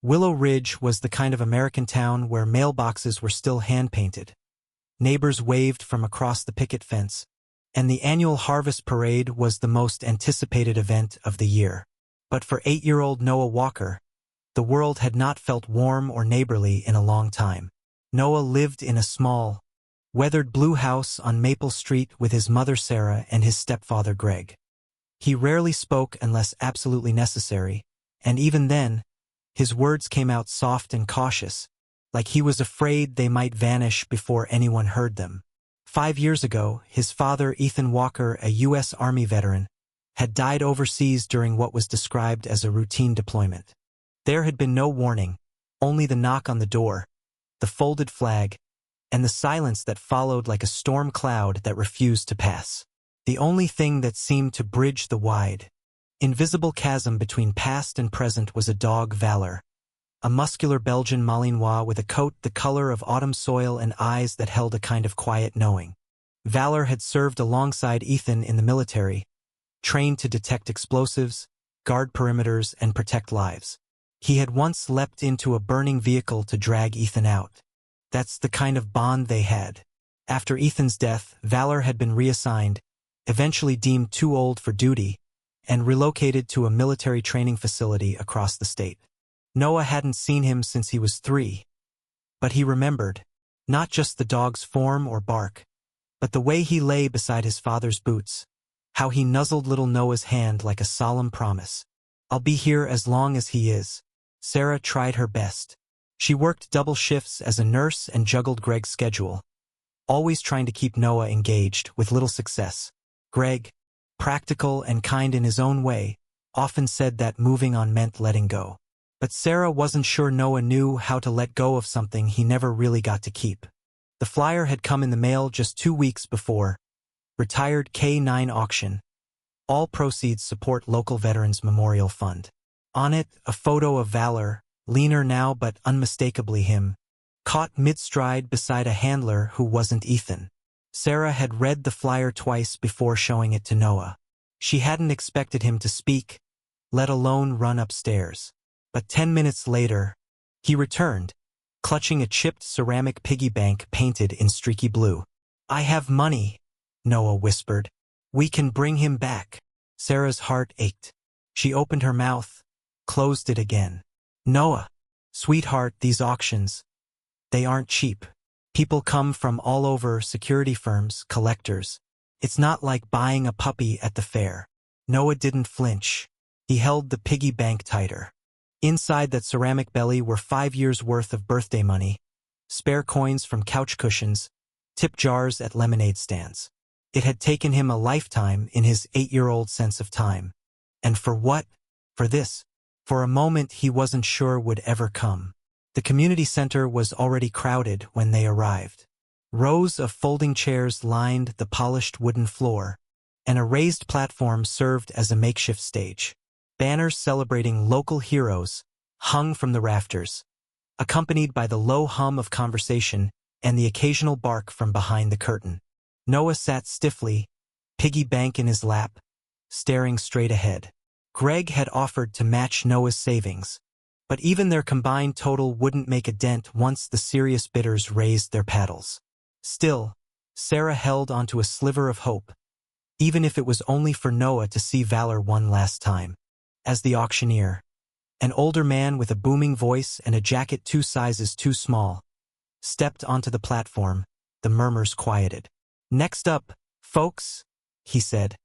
Willow Ridge was the kind of American town where mailboxes were still hand-painted. Neighbors waved from across the picket fence, and the annual harvest parade was the most anticipated event of the year. But for 8-year-old Noah Walker, the world had not felt warm or neighborly in a long time. Noah lived in a small, weathered blue house on Maple Street with his mother Sarah and his stepfather Greg. He rarely spoke unless absolutely necessary, and even then, his words came out soft and cautious, like he was afraid they might vanish before anyone heard them. 5 years ago, his father, Ethan Walker, a U.S. Army veteran, had died overseas during what was described as a routine deployment. There had been no warning, only the knock on the door, the folded flag, and the silence that followed like a storm cloud that refused to pass. The only thing that seemed to bridge the wide, invisible chasm between past and present was a dog, Valor, a muscular Belgian Malinois with a coat the color of autumn soil and eyes that held a kind of quiet knowing. Valor had served alongside Ethan in the military, trained to detect explosives, guard perimeters, and protect lives. He had once leapt into a burning vehicle to drag Ethan out. That's the kind of bond they had. After Ethan's death, Valor had been reassigned, eventually deemed too old for duty, and relocated to a military training facility across the state. Noah hadn't seen him since he was 3. But he remembered, not just the dog's form or bark, but the way he lay beside his father's boots, how he nuzzled little Noah's hand like a solemn promise. "I'll be here as long as he is." Sarah tried her best. She worked double shifts as a nurse and juggled Greg's schedule, always trying to keep Noah engaged, with little success. Greg, practical and kind in his own way, often said that moving on meant letting go. But Sarah wasn't sure Noah knew how to let go of something he never really got to keep. The flyer had come in the mail just 2 weeks before. Retired K-9 auction. All proceeds support local Veterans Memorial Fund. On it, a photo of Valor, leaner now but unmistakably him, caught mid-stride beside a handler who wasn't Ethan. Sarah had read the flyer twice before showing it to Noah. She hadn't expected him to speak, let alone run upstairs. But 10 minutes later, he returned, clutching a chipped ceramic piggy bank painted in streaky blue. "I have money," Noah whispered. "We can bring him back." Sarah's heart ached. She opened her mouth, closed it again. "Noah, sweetheart, these auctions, they aren't cheap. People come from all over, security firms, collectors. It's not like buying a puppy at the fair." Noah didn't flinch. He held the piggy bank tighter. Inside that ceramic belly were 5 years' worth of birthday money, spare coins from couch cushions, tip jars at lemonade stands. It had taken him a lifetime in his 8-year-old sense of time. And for what? For this. For a moment he wasn't sure would ever come. The community center was already crowded when they arrived. Rows of folding chairs lined the polished wooden floor, and a raised platform served as a makeshift stage. Banners celebrating local heroes hung from the rafters, accompanied by the low hum of conversation and the occasional bark from behind the curtain. Noah sat stiffly, piggy bank in his lap, staring straight ahead. Greg had offered to match Noah's savings, but even their combined total wouldn't make a dent once the serious bidders raised their paddles. Still, Sarah held onto a sliver of hope, even if it was only for Noah to see Valor one last time. As the auctioneer, an older man with a booming voice and a jacket 2 sizes too small, stepped onto the platform, the murmurs quieted. "Next up, folks," he said,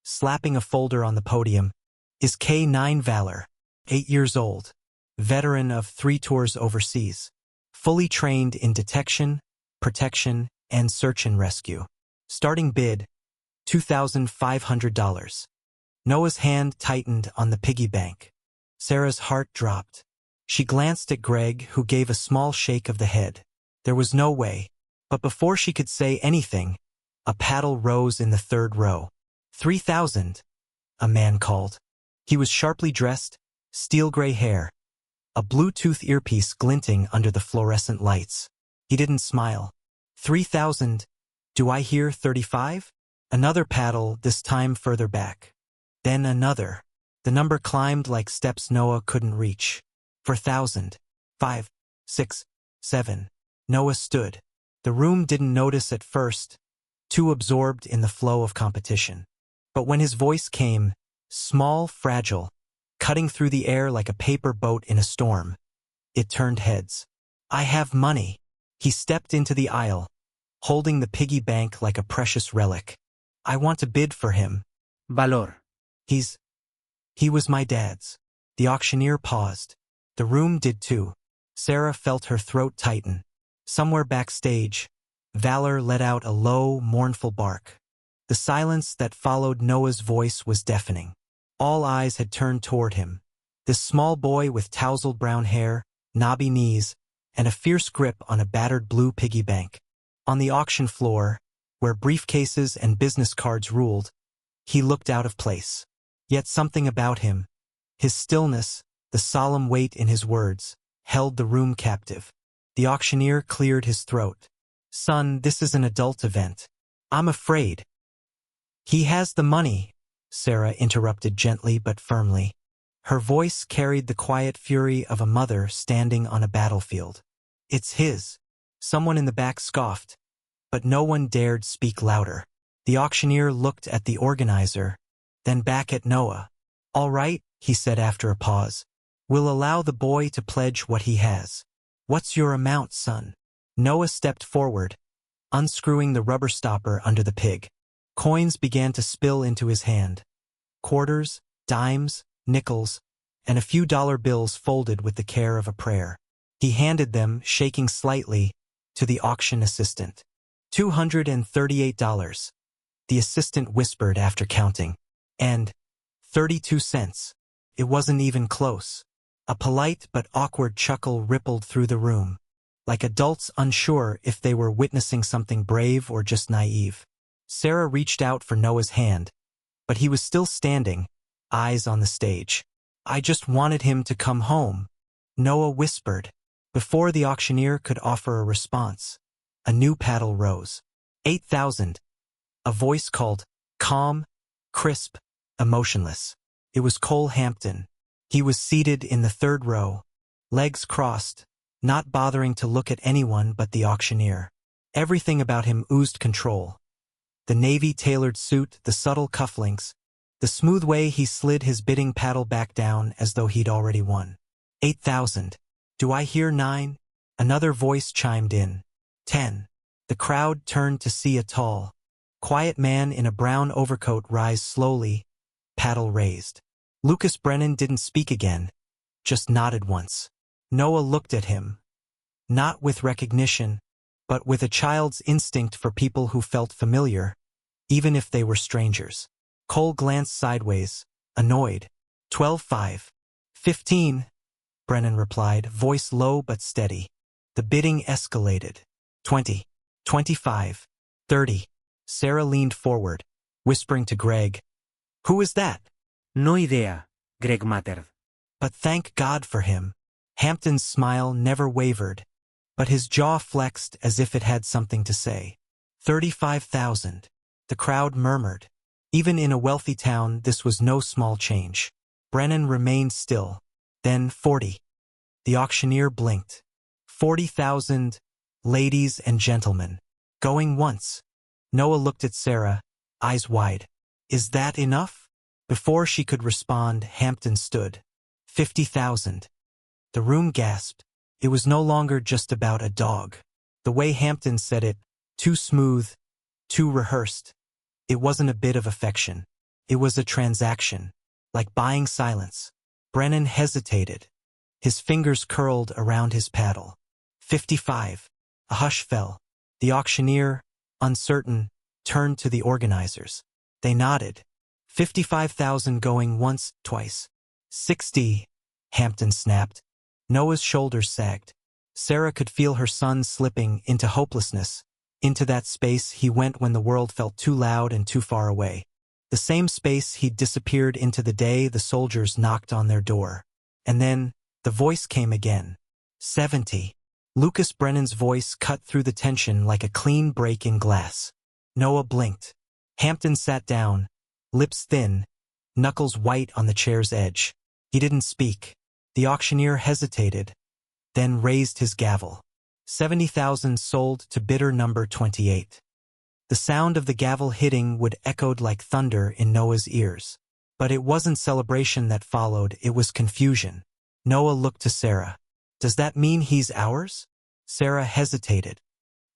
slapping a folder on the podium, "is K-9 Valor, 8 years old, veteran of 3 tours overseas, fully trained in detection, protection, and search and rescue. Starting bid, $2,500. Noah's hand tightened on the piggy bank. Sarah's heart dropped. She glanced at Greg, who gave a small shake of the head. There was no way. But before she could say anything, a paddle rose in the 3rd row. "3,000, a man called. He was sharply dressed, steel-gray hair, a Bluetooth earpiece glinting under the fluorescent lights. He didn't smile. "3,000, do I hear 35? Another paddle, this time further back. Then another. The number climbed like steps Noah couldn't reach. 4,000. 5, 6, 7. Noah stood. The room didn't notice at first, too absorbed in the flow of competition. But when his voice came, small, fragile, cutting through the air like a paper boat in a storm, it turned heads. I have money. He stepped into the aisle, holding the piggy bank like a precious relic. I want to bid for him. Valor. He was my dad's. The auctioneer paused. The room did too. Sarah felt her throat tighten. Somewhere backstage, Valor let out a low, mournful bark. The silence that followed Noah's voice was deafening. All eyes had turned toward him. This small boy with tousled brown hair, knobby knees, and a fierce grip on a battered blue piggy bank. On the auction floor, where briefcases and business cards ruled, he looked out of place. Yet something about him, his stillness, the solemn weight in his words, held the room captive. The auctioneer cleared his throat. Son, this is an adult event. I'm afraid. He has the money, Sarah interrupted gently but firmly. Her voice carried the quiet fury of a mother standing on a battlefield. It's his. Someone in the back scoffed, but no one dared speak louder. The auctioneer looked at the organizer, then back at Noah. All right, he said after a pause. We'll allow the boy to pledge what he has. What's your amount, son? Noah stepped forward, unscrewing the rubber stopper under the pig. Coins began to spill into his hand. Quarters, dimes, nickels, and a few dollar bills folded with the care of a prayer. He handed them, shaking slightly, to the auction assistant. $238. The assistant whispered after counting. And 32 cents. It wasn't even close. A polite but awkward chuckle rippled through the room, like adults unsure if they were witnessing something brave or just naive. Sarah reached out for Noah's hand, but he was still standing, eyes on the stage. I just wanted him to come home, Noah whispered. Before the auctioneer could offer a response, a new paddle rose. 8,000. A voice called, calm, crisp, emotionless. It was Cole Hampton. He was seated in the third row, legs crossed, not bothering to look at anyone but the auctioneer. Everything about him oozed control. The navy-tailored suit, the subtle cufflinks, the smooth way he slid his bidding paddle back down as though he'd already won. 8,000. Do I hear 9? Another voice chimed in. 10. The crowd turned to see a tall, quiet man in a brown overcoat rise slowly, paddle raised. Lucas Brennan didn't speak again, just nodded once. Noah looked at him, not with recognition, but with a child's instinct for people who felt familiar, even if they were strangers. Cole glanced sideways, annoyed. 12.5. 15, Brennan replied, voice low but steady. The bidding escalated. 20. 25. 30. Sarah leaned forward, whispering to Greg. Who is that? No idea, Greg muttered. But thank God for him. Hampton's smile never wavered, but his jaw flexed as if it had something to say. 35,000. The crowd murmured. Even in a wealthy town, this was no small change. Brennan remained still. Then 40. The auctioneer blinked. 40,000, ladies and gentlemen. Going once. Noah looked at Sarah, eyes wide. Is that enough? Before she could respond, Hampton stood. 50,000. The room gasped. It was no longer just about a dog. The way Hampton said it, too smooth, too rehearsed. It wasn't a bit of affection. It was a transaction, like buying silence. Brennan hesitated. His fingers curled around his paddle. 55. A hush fell. The auctioneer, uncertain, turned to the organizers. They nodded. 55,000 going once, twice. 60, Hampton snapped. Noah's shoulders sagged. Sarah could feel her son slipping into hopelessness. Into that space he went when the world felt too loud and too far away. The same space he'd disappeared into the day the soldiers knocked on their door. And then, the voice came again. 70. Lucas Brennan's voice cut through the tension like a clean break in glass. Noah blinked. Hampton sat down, lips thin, knuckles white on the chair's edge. He didn't speak. The auctioneer hesitated, then raised his gavel. 70,000 sold to bidder number 28. The sound of the gavel hitting would echoed like thunder in Noah's ears. But it wasn't celebration that followed, it was confusion. Noah looked to Sarah. Does that mean he's ours? Sarah hesitated.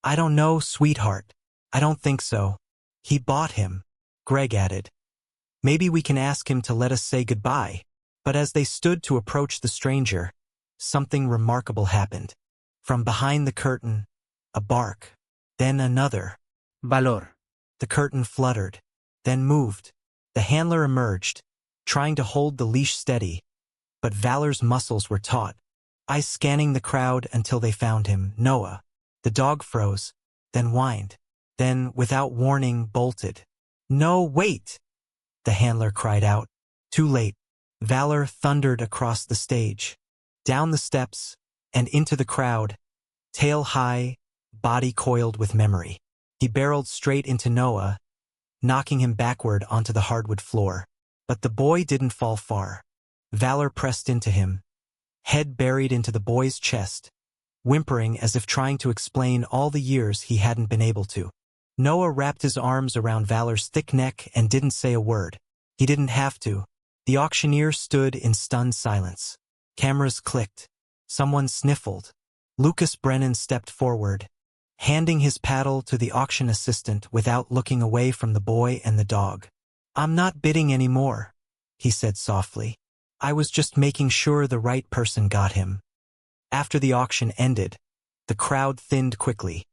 I don't know, sweetheart. I don't think so. He bought him, Greg added. Maybe we can ask him to let us say goodbye. But as they stood to approach the stranger, something remarkable happened. From behind the curtain, a bark, then another. Valor. The curtain fluttered, then moved. The handler emerged, trying to hold the leash steady, but Valor's muscles were taut, eyes scanning the crowd until they found him, Noah. The dog froze, then whined, then, without warning, bolted. No, wait! The handler cried out. Too late. Valor thundered across the stage, down the steps, and into the crowd, tail high, body coiled with memory. He barreled straight into Noah, knocking him backward onto the hardwood floor. But the boy didn't fall far. Valor pressed into him, head buried into the boy's chest, whimpering as if trying to explain all the years he hadn't been able to. Noah wrapped his arms around Valor's thick neck and didn't say a word. He didn't have to. The auctioneer stood in stunned silence. Cameras clicked. Someone sniffled. Lucas Brennan stepped forward, handing his paddle to the auction assistant without looking away from the boy and the dog. I'm not bidding anymore, he said softly. I was just making sure the right person got him. After the auction ended, the crowd thinned quickly,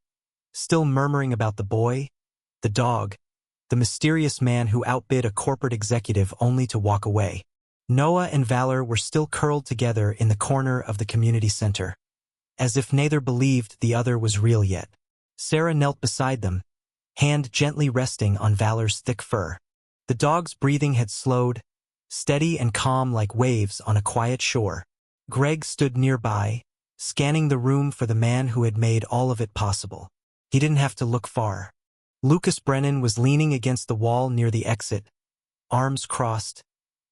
still murmuring about the boy, the dog, the mysterious man who outbid a corporate executive only to walk away. Noah and Valor were still curled together in the corner of the community center, as if neither believed the other was real yet. Sarah knelt beside them, hand gently resting on Valor's thick fur. The dog's breathing had slowed, steady and calm like waves on a quiet shore. Greg stood nearby, scanning the room for the man who had made all of it possible. He didn't have to look far. Lucas Brennan was leaning against the wall near the exit, arms crossed,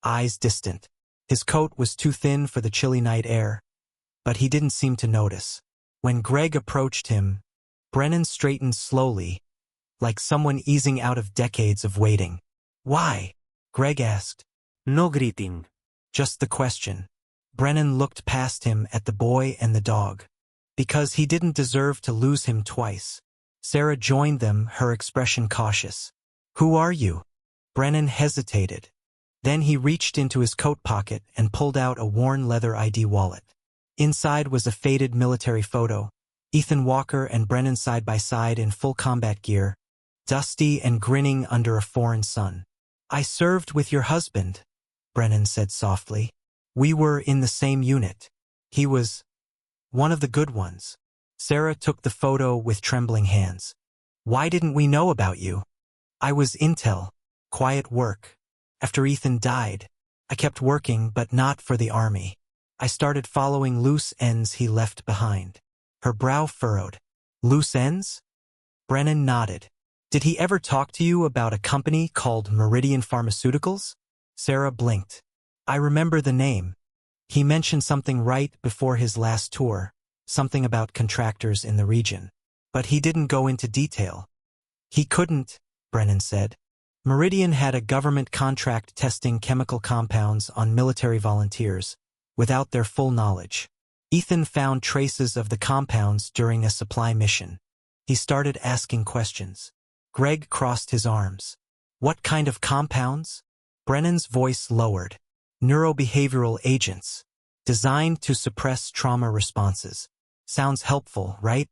eyes distant. His coat was too thin for the chilly night air, but he didn't seem to notice. When Greg approached him, Brennan straightened slowly, like someone easing out of decades of waiting. Why? Greg asked. No greeting. Just the question. Brennan looked past him at the boy and the dog. Because he didn't deserve to lose him twice. Sarah joined them, her expression cautious. Who are you? Brennan hesitated. Then he reached into his coat pocket and pulled out a worn leather ID wallet. Inside was a faded military photo, Ethan Walker and Brennan side by side in full combat gear, dusty and grinning under a foreign sun. I served with your husband, Brennan said softly. We were in the same unit. He was one of the good ones. Sarah took the photo with trembling hands. Why didn't we know about you? I was intel, quiet work. After Ethan died, I kept working, but not for the army. I started following loose ends he left behind. Her brow furrowed. Loose ends? Brennan nodded. Did he ever talk to you about a company called Meridian Pharmaceuticals? Sarah blinked. I remember the name. He mentioned something right before his last tour, something about contractors in the region. But he didn't go into detail. He couldn't, Brennan said. Meridian had a government contract testing chemical compounds on military volunteers, without their full knowledge. Ethan found traces of the compounds during a supply mission. He started asking questions. Greg crossed his arms. What kind of compounds? Brennan's voice lowered. Neurobehavioral agents, designed to suppress trauma responses. Sounds helpful, right?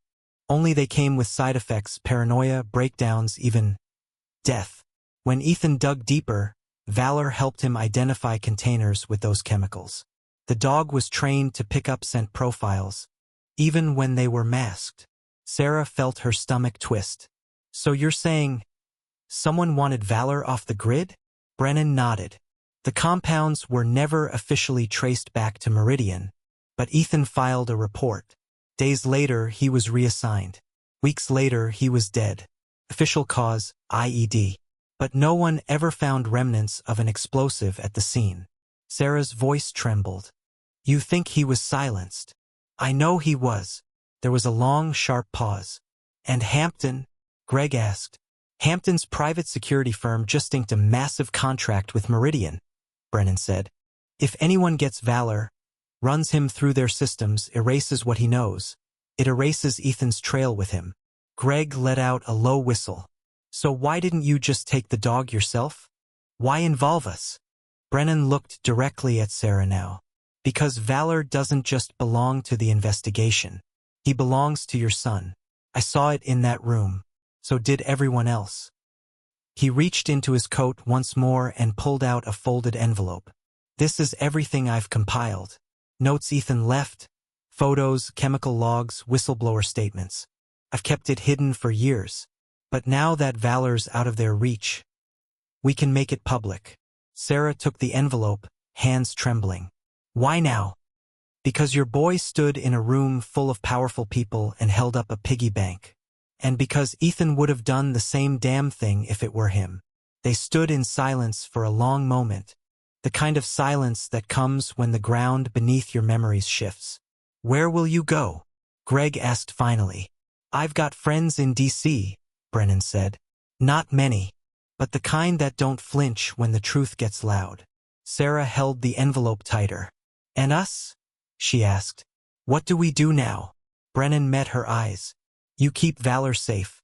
Only they came with side effects, paranoia, breakdowns, even death. When Ethan dug deeper, Valor helped him identify containers with those chemicals. The dog was trained to pick up scent profiles, even when they were masked. Sarah felt her stomach twist. So you're saying someone wanted Valor off the grid? Brennan nodded. The compounds were never officially traced back to Meridian, but Ethan filed a report. Days later, he was reassigned. Weeks later, he was dead. Official cause, IED. But no one ever found remnants of an explosive at the scene. Sarah's voice trembled. You think he was silenced? I know he was. There was a long, sharp pause. And Hampton? Greg asked. Hampton's private security firm just inked a massive contract with Meridian, Brennan said. If anyone gets Valor, runs him through their systems, erases what he knows, it erases Ethan's trail with him. Greg let out a low whistle. So why didn't you just take the dog yourself? Why involve us? Brennan looked directly at Sarah now. Because Valor doesn't just belong to the investigation. He belongs to your son. I saw it in that room. So did everyone else. He reached into his coat once more and pulled out a folded envelope. This is everything I've compiled. Notes Ethan left, photos, chemical logs, whistleblower statements. I've kept it hidden for years. But now that Valor's out of their reach, we can make it public. Sarah took the envelope, hands trembling. Why now? Because your boy stood in a room full of powerful people and held up a piggy bank. And because Ethan would have done the same damn thing if it were him. They stood in silence for a long moment. The kind of silence that comes when the ground beneath your memories shifts. Where will you go? Greg asked finally. I've got friends in D.C., Brennan said. Not many, but the kind that don't flinch when the truth gets loud. Sarah held the envelope tighter. And us? She asked. What do we do now? Brennan met her eyes. You keep Valor safe,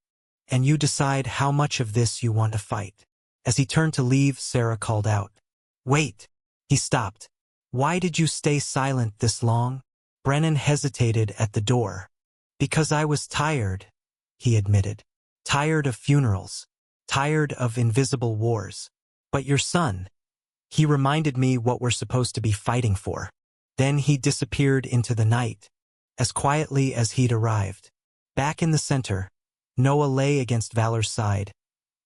and you decide how much of this you want to fight. As he turned to leave, Sarah called out. Wait. He stopped. Why did you stay silent this long? Brennan hesitated at the door. Because I was tired, he admitted. Tired of funerals. Tired of invisible wars. But your son, he reminded me what we're supposed to be fighting for. Then he disappeared into the night, as quietly as he'd arrived. Back in the center, Noah lay against Valor's side,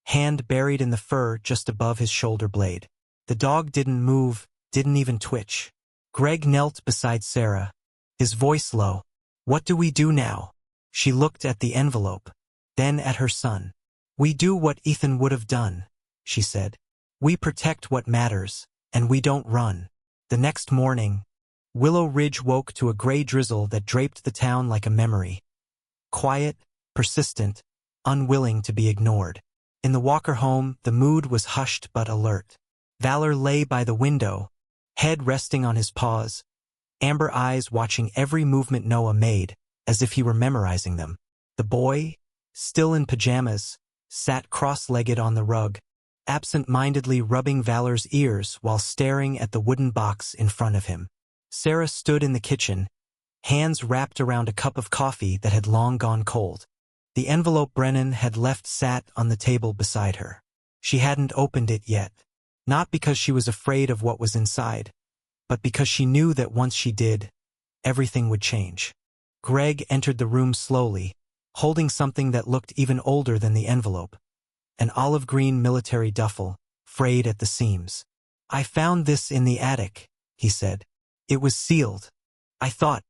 hand buried in the fur just above his shoulder blade. The dog didn't move, didn't even twitch. Greg knelt beside Sarah, his voice low. What do we do now? She looked at the envelope, then at her son. We do what Ethan would have done, she said. We protect what matters, and we don't run. The next morning, Willow Ridge woke to a gray drizzle that draped the town like a memory. Quiet, persistent, unwilling to be ignored. In the Walker home, the mood was hushed but alert. Valor lay by the window, head resting on his paws, amber eyes watching every movement Noah made, as if he were memorizing them. The boy, still in pajamas, sat cross-legged on the rug, absent-mindedly rubbing Valor's ears while staring at the wooden box in front of him. Sarah stood in the kitchen, hands wrapped around a cup of coffee that had long gone cold. The envelope Brennan had left sat on the table beside her. She hadn't opened it yet, not because she was afraid of what was inside, but because she knew that once she did, everything would change. Greg entered the room slowly, holding something that looked even older than the envelope, an olive-green military duffel, frayed at the seams. I found this in the attic, he said. It was sealed. I thought,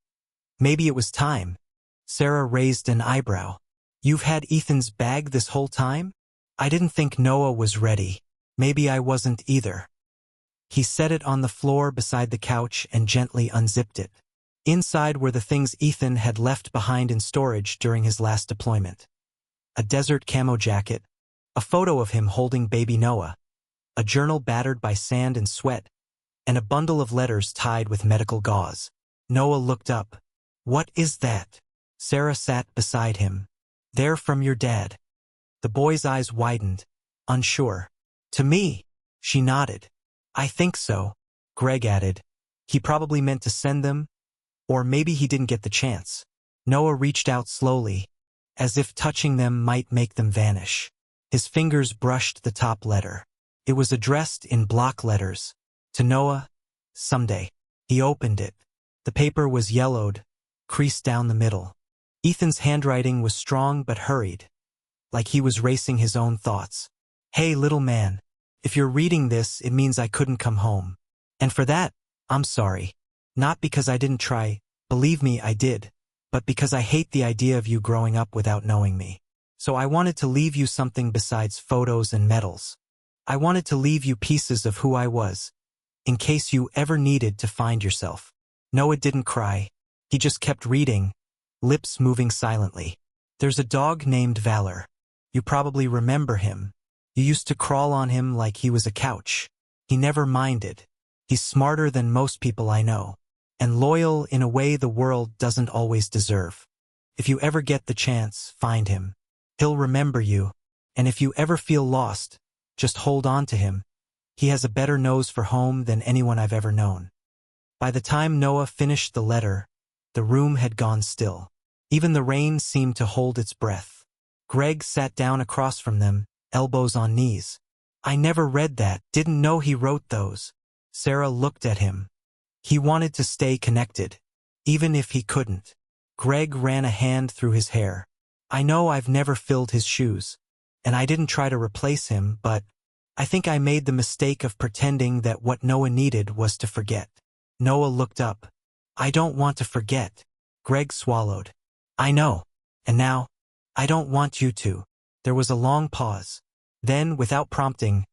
maybe it was time. Sarah raised an eyebrow. You've had Ethan's bag this whole time? I didn't think Noah was ready. Maybe I wasn't either. He set it on the floor beside the couch and gently unzipped it. Inside were the things Ethan had left behind in storage during his last deployment. A desert camo jacket, a photo of him holding baby Noah, a journal battered by sand and sweat, and a bundle of letters tied with medical gauze. Noah looked up. What is that? Sarah sat beside him. They're from your dad. The boy's eyes widened, unsure. To me, she nodded. I think so, Greg added. He probably meant to send them, or maybe he didn't get the chance. Noah reached out slowly, as if touching them might make them vanish. His fingers brushed the top letter. It was addressed in block letters. To Noah, someday. He opened it. The paper was yellowed, creased down the middle. Ethan's handwriting was strong but hurried, like he was racing his own thoughts. Hey, little man, if you're reading this, it means I couldn't come home. And for that, I'm sorry. Not because I didn't try, believe me, I did, but because I hate the idea of you growing up without knowing me. So I wanted to leave you something besides photos and medals. I wanted to leave you pieces of who I was, in case you ever needed to find yourself. Noah didn't cry. He just kept reading, lips moving silently. There's a dog named Valor. You probably remember him. You used to crawl on him like he was a couch. He never minded. He's smarter than most people I know, and loyal in a way the world doesn't always deserve. If you ever get the chance, find him. He'll remember you, and if you ever feel lost, just hold on to him. He has a better nose for home than anyone I've ever known. By the time Noah finished the letter, the room had gone still. Even the rain seemed to hold its breath. Greg sat down across from them, elbows on knees. I never read that, didn't know he wrote those. Sarah looked at him. He wanted to stay connected, even if he couldn't. Greg ran a hand through his hair. I know I've never filled his shoes, and I didn't try to replace him, but I think I made the mistake of pretending that what Noah needed was to forget. Noah looked up. I don't want to forget. Greg swallowed. I know. And now, I don't want you to. There was a long pause. Then, without prompting,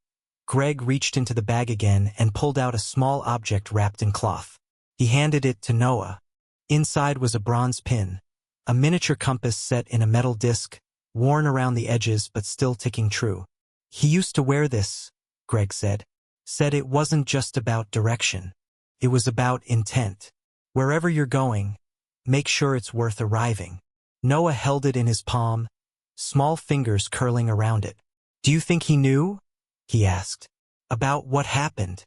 Greg reached into the bag again and pulled out a small object wrapped in cloth. He handed it to Noah. Inside was a bronze pin, a miniature compass set in a metal disc, worn around the edges but still ticking true. He used to wear this, Greg said. Said it wasn't just about direction. It was about intent. Wherever you're going, make sure it's worth arriving. Noah held it in his palm, small fingers curling around it. Do you think he knew? He asked. About what happened?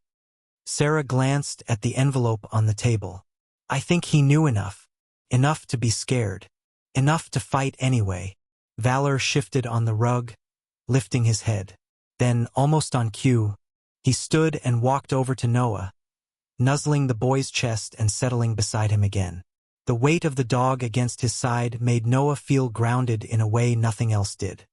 Sarah glanced at the envelope on the table. I think he knew enough. Enough to be scared. Enough to fight anyway. Valor shifted on the rug, lifting his head. Then, almost on cue, he stood and walked over to Noah, nuzzling the boy's chest and settling beside him again. The weight of the dog against his side made Noah feel grounded in a way nothing else did.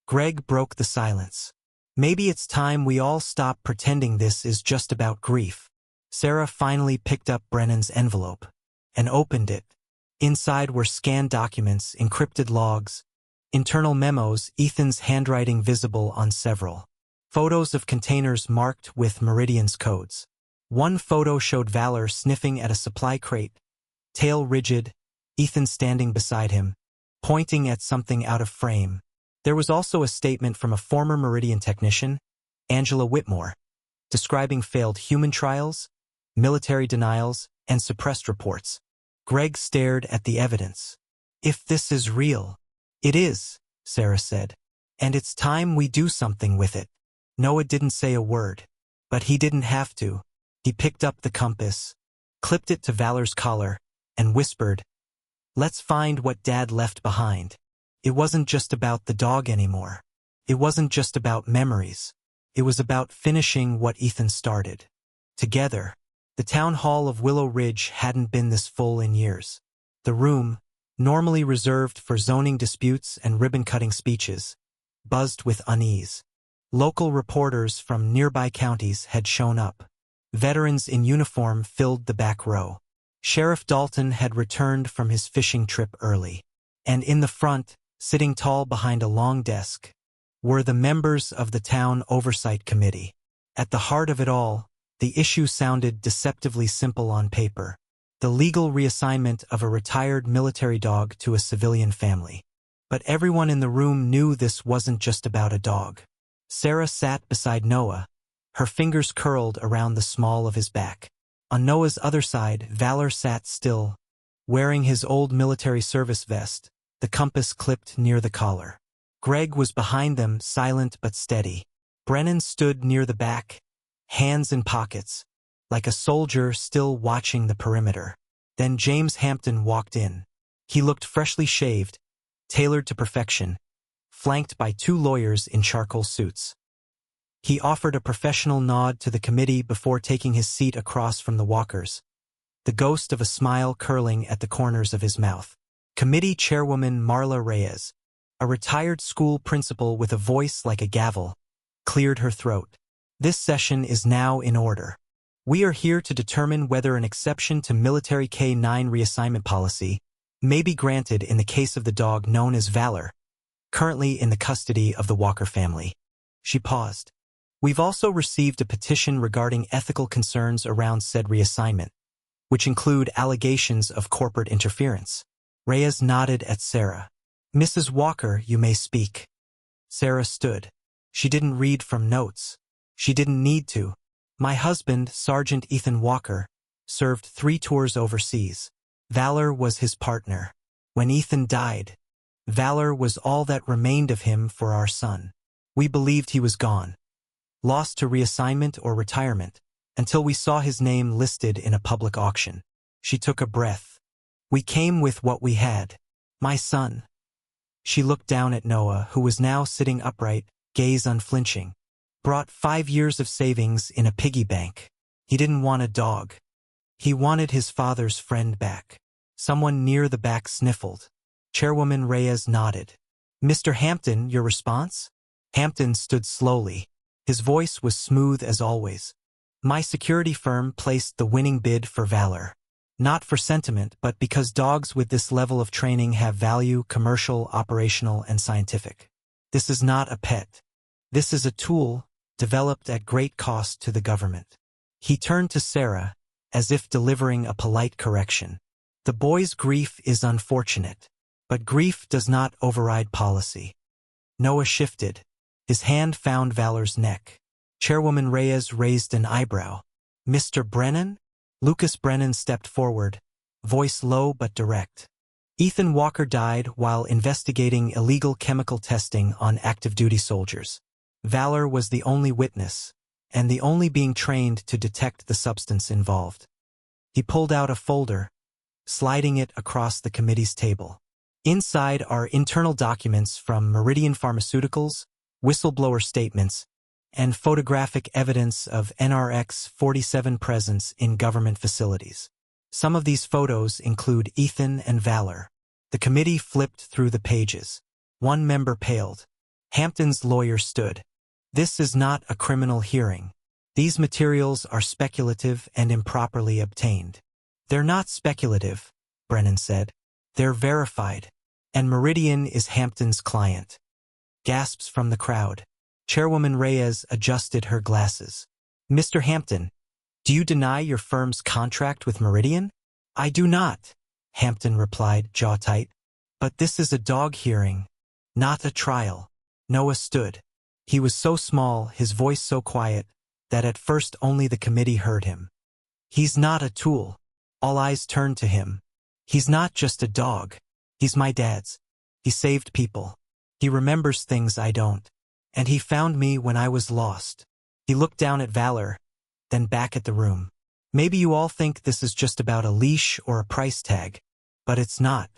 Greg broke the silence. Maybe it's time we all stop pretending this is just about grief. Sarah finally picked up Brennan's envelope and opened it. Inside were scanned documents, encrypted logs, internal memos, Ethan's handwriting visible on several. Photos of containers marked with Meridian's codes. One photo showed Valor sniffing at a supply crate, tail rigid, Ethan standing beside him, pointing at something out of frame. There was also a statement from a former Meridian technician, Angela Whitmore, describing failed human trials, military denials, and suppressed reports. Greg stared at the evidence. If this is real. It is, Sarah said. And it's time we do something with it. Noah didn't say a word, but he didn't have to. He picked up the compass, clipped it to Valor's collar, and whispered, Let's find what Dad left behind. It wasn't just about the dog anymore. It wasn't just about memories. It was about finishing what Ethan started. Together, the town hall of Willow Ridge hadn't been this full in years. The room, normally reserved for zoning disputes and ribbon-cutting speeches, buzzed with unease. Local reporters from nearby counties had shown up. Veterans in uniform filled the back row. Sheriff Dalton had returned from his fishing trip early. And in the front, sitting tall behind a long desk, were the members of the town oversight committee. At the heart of it all, the issue sounded deceptively simple on paper. The legal reassignment of a retired military dog to a civilian family. But everyone in the room knew this wasn't just about a dog. Sarah sat beside Noah, her fingers curled around the small of his back. On Noah's other side, Valor sat still, wearing his old military service vest, the compass clipped near the collar. Greg was behind them, silent but steady. Brennan stood near the back, hands in pockets, like a soldier still watching the perimeter. Then James Hampton walked in. He looked freshly shaved, tailored to perfection, flanked by two lawyers in charcoal suits. He offered a professional nod to the committee before taking his seat across from the walkers, the ghost of a smile curling at the corners of his mouth. Committee Chairwoman Marla Reyes, a retired school principal with a voice like a gavel, cleared her throat. This session is now in order. We are here to determine whether an exception to military K-9 reassignment policy may be granted in the case of the dog known as Valor, currently in the custody of the Walker family. She paused. We've also received a petition regarding ethical concerns around said reassignment. which include allegations of corporate interference. Reyes nodded at Sarah. Mrs. Walker, you may speak. Sarah stood. She didn't read from notes. She didn't need to. My husband, Sergeant Ethan Walker, served 3 tours overseas. Valor was his partner. When Ethan died, valor was all that remained of him for our son. We believed he was gone, lost to reassignment or retirement, until we saw his name listed in a public auction. She took a breath. We came with what we had. My son. She looked down at Noah, who was now sitting upright, gaze unflinching. Brought 5 years of savings in a piggy bank. He didn't want a dog. He wanted his father's friend back. Someone near the back sniffled. Chairwoman Reyes nodded. Mr. Hampton, your response? Hampton stood slowly. His voice was smooth as always. My security firm placed the winning bid for valor. Not for sentiment, but because dogs with this level of training have value, commercial, operational, and scientific. This is not a pet. This is a tool, developed at great cost to the government. He turned to Sarah, as if delivering a polite correction. The boy's grief is unfortunate, but grief does not override policy. Noah shifted. His hand found Valor's neck. Chairwoman Reyes raised an eyebrow. Mr. Brennan? Lucas Brennan stepped forward, voice low but direct. Ethan Walker died while investigating illegal chemical testing on active-duty soldiers. Valor was the only witness, and the only being trained to detect the substance involved. He pulled out a folder, sliding it across the committee's table. Inside are internal documents from Meridian Pharmaceuticals, whistleblower statements, and photographic evidence of NRX-47 presence in government facilities. Some of these photos include Ethan and Valor. The committee flipped through the pages. One member paled. Hampton's lawyer stood. This is not a criminal hearing. These materials are speculative and improperly obtained. They're not speculative, Brennan said. They're verified. And Meridian is Hampton's client. Gasps from the crowd. Chairwoman Reyes adjusted her glasses. Mr. Hampton, do you deny your firm's contract with Meridian? I do not, Hampton replied, jaw tight. But this is a dog hearing, not a trial. Noah stood. He was so small, his voice so quiet, that at first only the committee heard him. He's not a tool. All eyes turned to him. He's not just a dog. He's my dad's. He saved people. He remembers things I don't. And he found me when I was lost. He looked down at Valor, then back at the room. Maybe you all think this is just about a leash or a price tag, but it's not.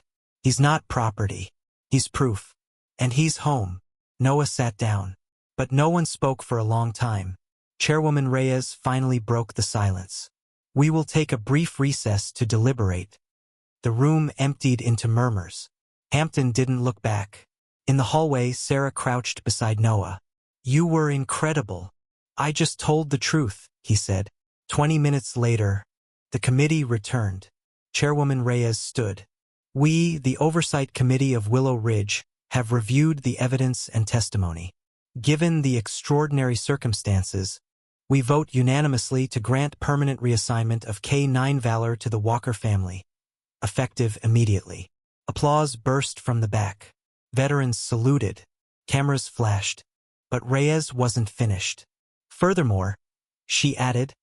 He's not property. He's proof. And he's home. Noah sat down. But no one spoke for a long time. Chairwoman Reyes finally broke the silence. We will take a brief recess to deliberate. The room emptied into murmurs. Hampton didn't look back. In the hallway, Sarah crouched beside Noah. You were incredible. I just told the truth, he said. 20 minutes later, the committee returned. Chairwoman Reyes stood. We, the Oversight Committee of Willow Ridge, have reviewed the evidence and testimony. Given the extraordinary circumstances, we vote unanimously to grant permanent reassignment of K-9 Valor to the Walker family, effective immediately. Applause burst from the back. Veterans saluted. Cameras flashed. But Reyes wasn't finished. Furthermore, she added,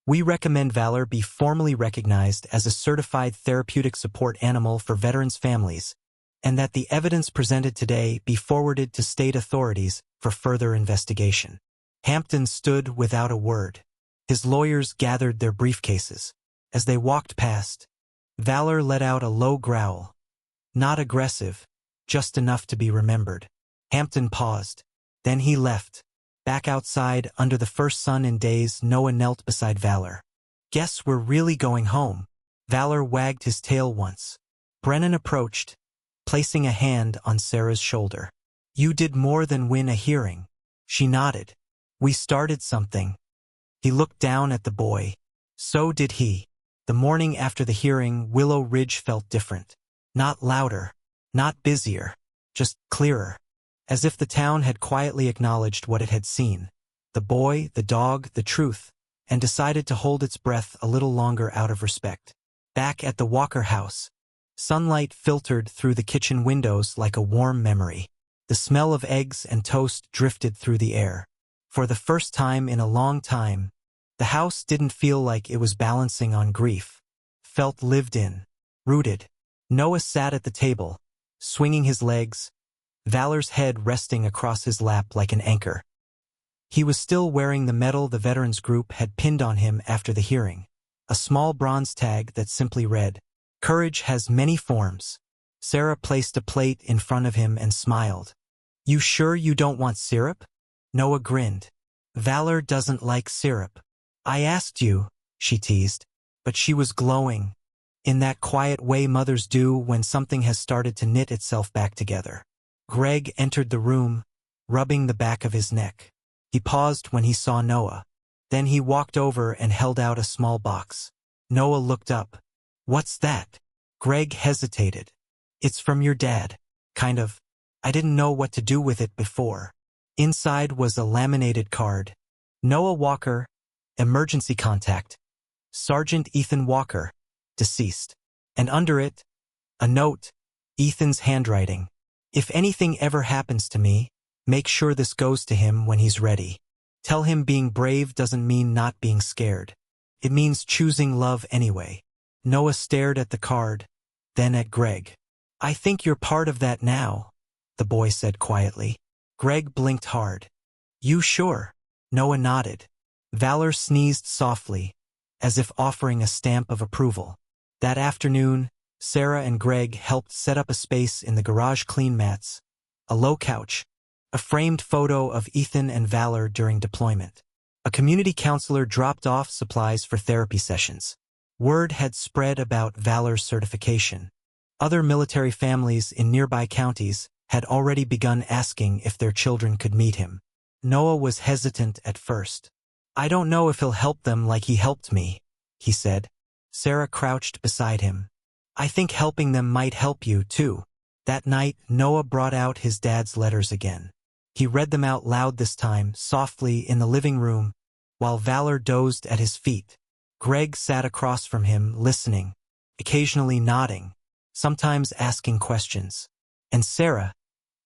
we recommend Valor be formally recognized as a certified therapeutic support animal for veterans' families, and that the evidence presented today be forwarded to state authorities for further investigation. Hampton stood without a word. His lawyers gathered their briefcases. As they walked past, Valor let out a low growl. Not aggressive, just enough to be remembered. Hampton paused. Then he left. Back outside, under the first sun in days, Noah knelt beside Valor. Guess we're really going home. Valor wagged his tail once. Brennan approached, placing a hand on Sarah's shoulder. You did more than win a hearing. She nodded. We started something. He looked down at the boy. So did he. The morning after the hearing, Willow Ridge felt different. Not louder, not busier, just clearer. As if the town had quietly acknowledged what it had seen. The boy, the dog, the truth. and decided to hold its breath a little longer out of respect. Back at the Walker house, sunlight filtered through the kitchen windows like a warm memory. The smell of eggs and toast drifted through the air. For the first time in a long time, the house didn't feel like it was balancing on grief. Felt lived in, rooted. Noah sat at the table, swinging his legs, Valor's head resting across his lap like an anchor. He was still wearing the medal the veterans group had pinned on him after the hearing, a small bronze tag that simply read, "Courage has many forms." Sarah placed a plate in front of him and smiled. "You sure you don't want syrup?" Noah grinned. "Valor doesn't like syrup." "I asked you," she teased, but she was glowing, in that quiet way mothers do when something has started to knit itself back together. Greg entered the room, rubbing the back of his neck. He paused when he saw Noah. Then he walked over and held out a small box. Noah looked up. "What's that?" Greg hesitated. "It's from your dad. Kind of. I didn't know what to do with it before." Inside was a laminated card. Noah Walker, emergency contact. Sergeant Ethan Walker, deceased. And under it, a note, Ethan's handwriting. "If anything ever happens to me, make sure this goes to him when he's ready. Tell him being brave doesn't mean not being scared. It means choosing love anyway." Noah stared at the card, then at Greg. "I think you're part of that now," the boy said quietly. Greg blinked hard. "You sure?" Noah nodded. Valor sneezed softly, as if offering a stamp of approval. That afternoon, Sarah and Greg helped set up a space in the garage clean mats, a low couch, a framed photo of Ethan and Valor during deployment. A community counselor dropped off supplies for therapy sessions. Word had spread about Valor's certification. Other military families in nearby counties had already begun asking if their children could meet him. Noah was hesitant at first. "I don't know if he'll help them like he helped me," he said. Sarah crouched beside him. "I think helping them might help you, too." That night, Noah brought out his dad's letters again. He read them out loud this time, softly, in the living room, while Valor dozed at his feet. Greg sat across from him, listening, occasionally nodding, sometimes asking questions. And Sarah,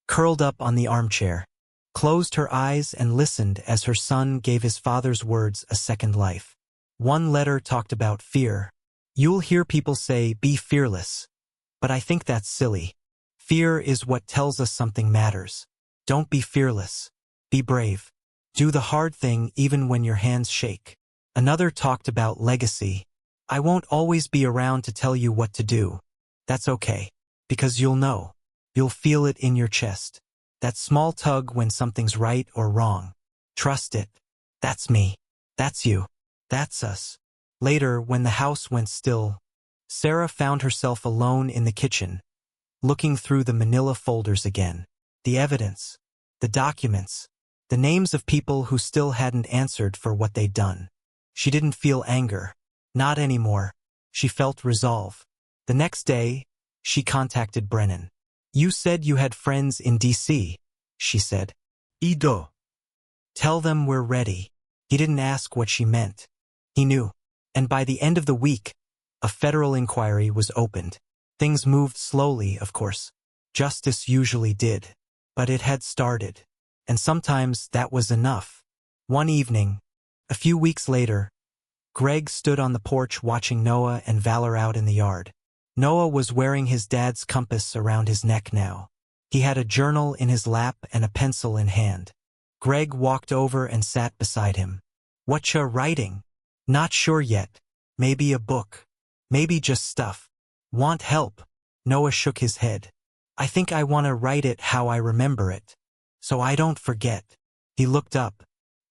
curled up on the armchair, closed her eyes and listened as her son gave his father's words a second life. One letter talked about fear. "You'll hear people say, 'Be fearless.' But I think that's silly. Fear is what tells us something matters. Don't be fearless. Be brave. Do the hard thing even when your hands shake." Another talked about legacy. "I won't always be around to tell you what to do. That's okay. Because you'll know. You'll feel it in your chest. That small tug when something's right or wrong. Trust it. That's me. That's you. That's us." Later, when the house went still, Sarah found herself alone in the kitchen, looking through the manila folders again. The evidence, the documents, the names of people who still hadn't answered for what they'd done. She didn't feel anger. Not anymore. She felt resolve. The next day, she contacted Brennan. "You said you had friends in D.C., she said. "Ido. Tell them we're ready." He didn't ask what she meant. He knew. And by the end of the week, a federal inquiry was opened. Things moved slowly, of course. Justice usually did. But it had started. And sometimes that was enough. One evening, a few weeks later, Greg stood on the porch watching Noah and Valor out in the yard. Noah was wearing his dad's compass around his neck now. He had a journal in his lap and a pencil in hand. Greg walked over and sat beside him. "Whatcha writing?" "Not sure yet. Maybe a book. Maybe just stuff." "Want help?" Noah shook his head. "I think I want to write it how I remember it, so I don't forget." He looked up.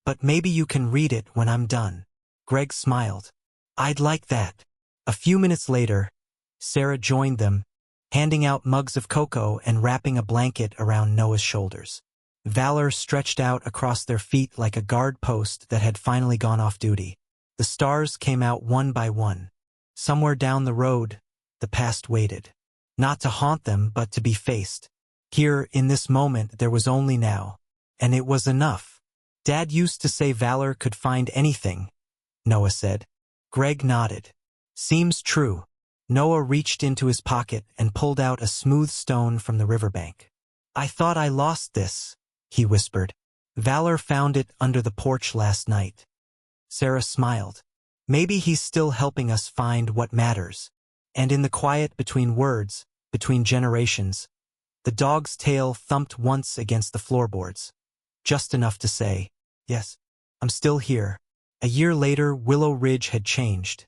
"But maybe you can read it when I'm done." Greg smiled. "I'd like that." A few minutes later, Sarah joined them, handing out mugs of cocoa and wrapping a blanket around Noah's shoulders. Valor stretched out across their feet like a guard post that had finally gone off duty. The stars came out one by one. Somewhere down the road, the past waited. Not to haunt them, but to be faced. Here, in this moment, there was only now. And it was enough. Dad used to say Valor could find anything. Noah said. Greg nodded. Seems true. Noah reached into his pocket and pulled out a smooth stone from the riverbank. I thought I lost this, he whispered. Valor found it under the porch last night. Sarah smiled. Maybe he's still helping us find what matters. And in the quiet between words, between generations, the dog's tail thumped once against the floorboards. Just enough to say, yes, I'm still here. A year later, Willow Ridge had changed.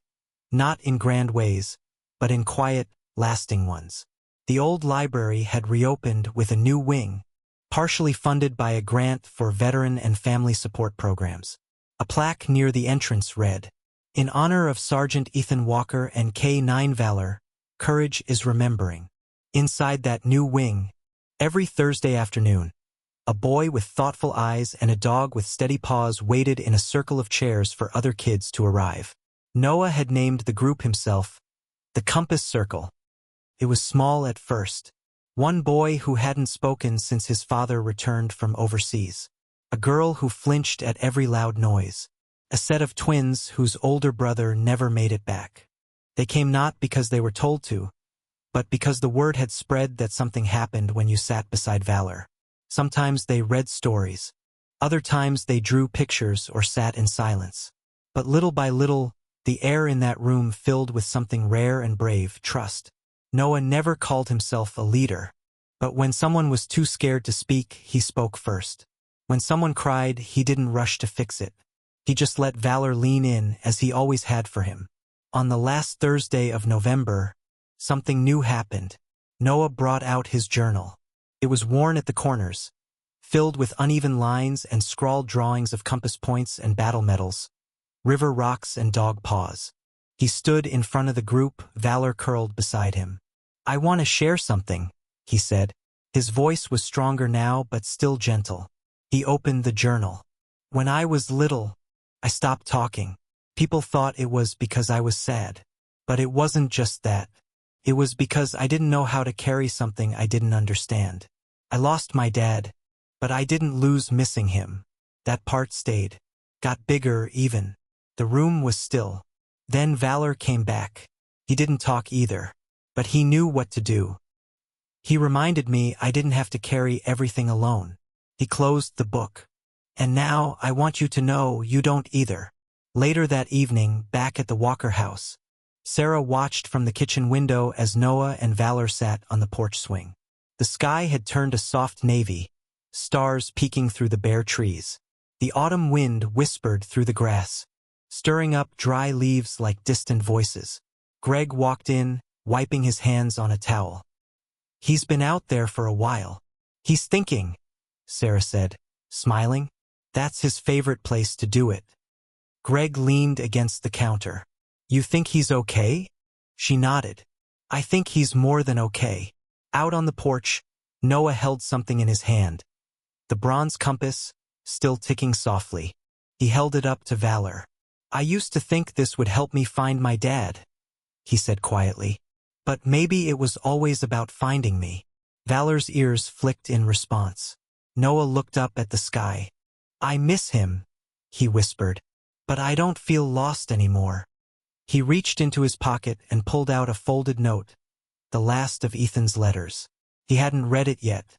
Not in grand ways, but in quiet, lasting ones. The old library had reopened with a new wing, partially funded by a grant for veteran and family support programs. A plaque near the entrance read, "In honor of Sergeant Ethan Walker and K-9 Valor, courage is remembering." Inside that new wing, every Thursday afternoon, a boy with thoughtful eyes and a dog with steady paws waited in a circle of chairs for other kids to arrive. Noah had named the group himself the Compass Circle. It was small at first. One boy who hadn't spoken since his father returned from overseas. A girl who flinched at every loud noise. A set of twins whose older brother never made it back. They came not because they were told to, but because the word had spread that something happened when you sat beside Valor. Sometimes they read stories. Other times they drew pictures or sat in silence. But little by little, the air in that room filled with something rare and brave, trust. Noah never called himself a leader. But when someone was too scared to speak, he spoke first. When someone cried, he didn't rush to fix it. He just let Valor lean in as he always had for him. On the last Thursday of November, something new happened. Noah brought out his journal. It was worn at the corners, filled with uneven lines and scrawled drawings of compass points and battle medals, river rocks and dog paws. He stood in front of the group, Valor curled beside him. "I want to share something," he said. His voice was stronger now, but still gentle. He opened the journal. "When I was little, I stopped talking. People thought it was because I was sad. But it wasn't just that. It was because I didn't know how to carry something I didn't understand. I lost my dad, but I didn't lose missing him. That part stayed. Got bigger even. The room was still. Then Valor came back. He didn't talk either, but he knew what to do. He reminded me I didn't have to carry everything alone." He closed the book. "And now I want you to know you don't either." Later that evening, back at the Walker house, Sarah watched from the kitchen window as Noah and Valor sat on the porch swing. The sky had turned a soft navy, stars peeking through the bare trees. The autumn wind whispered through the grass, stirring up dry leaves like distant voices. Greg walked in, wiping his hands on a towel. "He's been out there for a while. He's thinking," Sarah said, smiling. "That's his favorite place to do it." Greg leaned against the counter. "You think he's okay?" She nodded. "I think he's more than okay." Out on the porch, Noah held something in his hand. The bronze compass, still ticking softly. He held it up to Valor. "I used to think this would help me find my dad," he said quietly. "But maybe it was always about finding me." Valor's ears flicked in response. Noah looked up at the sky. "I miss him," he whispered, "but I don't feel lost anymore." He reached into his pocket and pulled out a folded note, the last of Ethan's letters. He hadn't read it yet.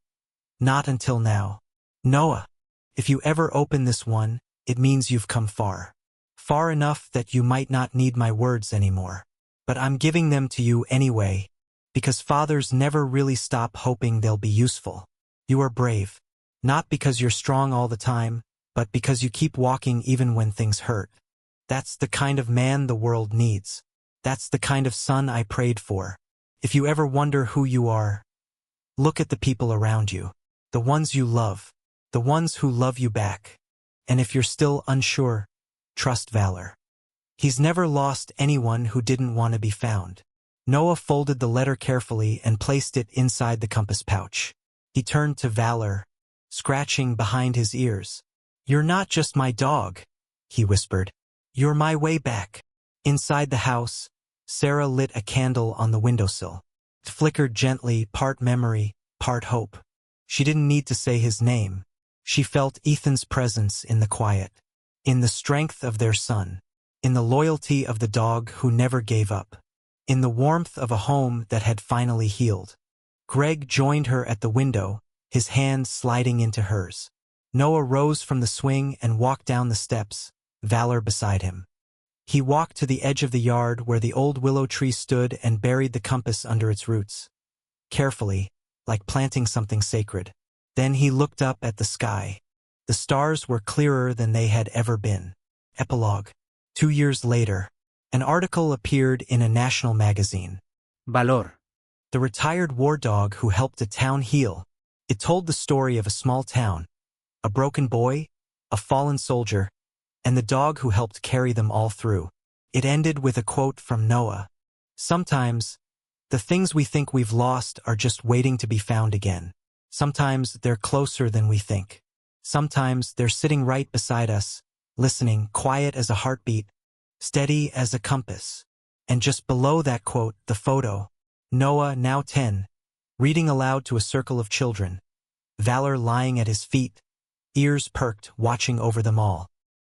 Not until now. "Noah, if you ever open this one, it means you've come far. Far enough that you might not need my words anymore. But I'm giving them to you anyway, because fathers never really stop hoping they'll be useful. You are brave. Not because you're strong all the time, but because you keep walking even when things hurt. That's the kind of man the world needs. That's the kind of son I prayed for. If you ever wonder who you are, look at the people around you. The ones you love. The ones who love you back. And if you're still unsure, trust Valor. He's never lost anyone who didn't want to be found." Noah folded the letter carefully and placed it inside the compass pouch. He turned to Valor, scratching behind his ears. "You're not just my dog," he whispered. "You're my way back." Inside the house, Sarah lit a candle on the windowsill. It flickered gently, part memory, part hope. She didn't need to say his name. She felt Ethan's presence in the quiet, in the strength of their son. in the loyalty of the dog who never gave up, in the warmth of a home that had finally healed. Greg joined her at the window, his hand sliding into hers. Noah rose from the swing and walked down the steps, Valor beside him. He walked to the edge of the yard where the old willow tree stood and buried the compass under its roots. Carefully, like planting something sacred. Then he looked up at the sky. The stars were clearer than they had ever been. Epilogue. 2 years later, an article appeared in a national magazine. Valor. The retired war dog who helped a town heal. It told the story of a small town, a broken boy, a fallen soldier, and the dog who helped carry them all through. It ended with a quote from Noah. Sometimes, the things we think we've lost are just waiting to be found again. Sometimes they're closer than we think. Sometimes they're sitting right beside us, listening, quiet as a heartbeat, steady as a compass. And just below that quote, the photo. Noah, now 10, reading aloud to a circle of children. Valor lying at his feet, ears perked, watching over them all.